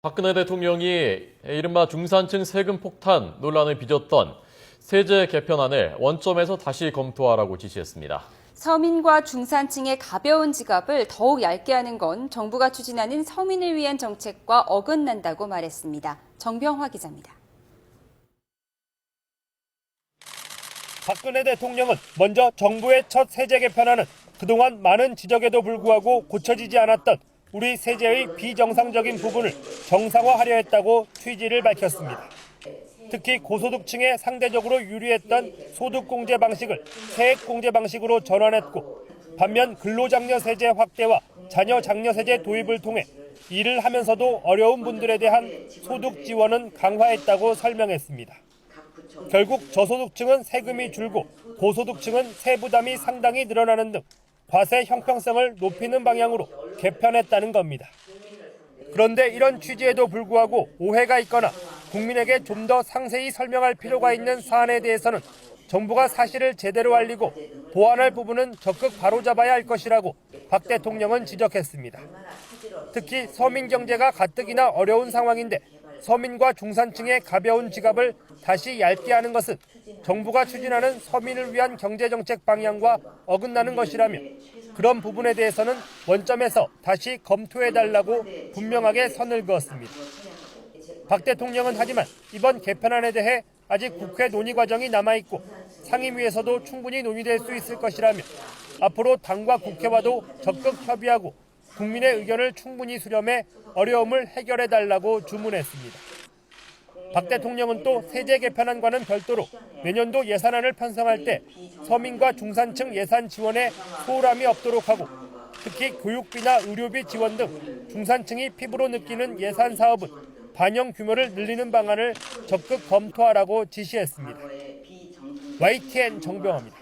박근혜 대통령이 이른바 중산층 세금 폭탄 논란을 빚었던 세제 개편안을 원점에서 다시 검토하라고 지시했습니다. 서민과 중산층의 가벼운 지갑을 더욱 얇게 하는 건 정부가 추진하는 서민을 위한 정책과 어긋난다고 말했습니다. 정병화 기자입니다. 박근혜 대통령은 먼저 정부의 첫 세제 개편안은 그동안 많은 지적에도 불구하고 고쳐지지 않았던 우리 세제의 비정상적인 부분을 정상화하려 했다고 취지를 밝혔습니다. 특히 고소득층에 상대적으로 유리했던 소득공제 방식을 세액공제 방식으로 전환했고, 반면 근로장려 세제 확대와 자녀 장려 세제 도입을 통해 일을 하면서도 어려운 분들에 대한 소득 지원은 강화했다고 설명했습니다. 결국 저소득층은 세금이 줄고 고소득층은 세부담이 상당히 늘어나는 등 과세 형평성을 높이는 방향으로 개편했다는 겁니다. 그런데 이런 취지에도 불구하고 오해가 있거나 국민에게 좀 더 상세히 설명할 필요가 있는 사안에 대해서는 정부가 사실을 제대로 알리고 보완할 부분은 적극 바로잡아야 할 것이라고 박 대통령은 지적했습니다. 특히 서민 경제가 가뜩이나 어려운 상황인데 서민과 중산층의 가벼운 지갑을 다시 얇게 하는 것은 정부가 추진하는 서민을 위한 경제정책 방향과 어긋나는 것이라며 그런 부분에 대해서는 원점에서 다시 검토해달라고 분명하게 선을 그었습니다. 박 대통령은 하지만 이번 개편안에 대해 아직 국회 논의 과정이 남아있고 상임위에서도 충분히 논의될 수 있을 것이라며 앞으로 당과 국회와도 적극 협의하고 국민의 의견을 충분히 수렴해 어려움을 해결해달라고 주문했습니다. 박 대통령은 또 세제 개편안과는 별도로 내년도 예산안을 편성할 때 서민과 중산층 예산 지원에 소홀함이 없도록 하고 특히 교육비나 의료비 지원 등 중산층이 피부로 느끼는 예산 사업은 반영 규모를 늘리는 방안을 적극 검토하라고 지시했습니다. YTN 정병화입니다.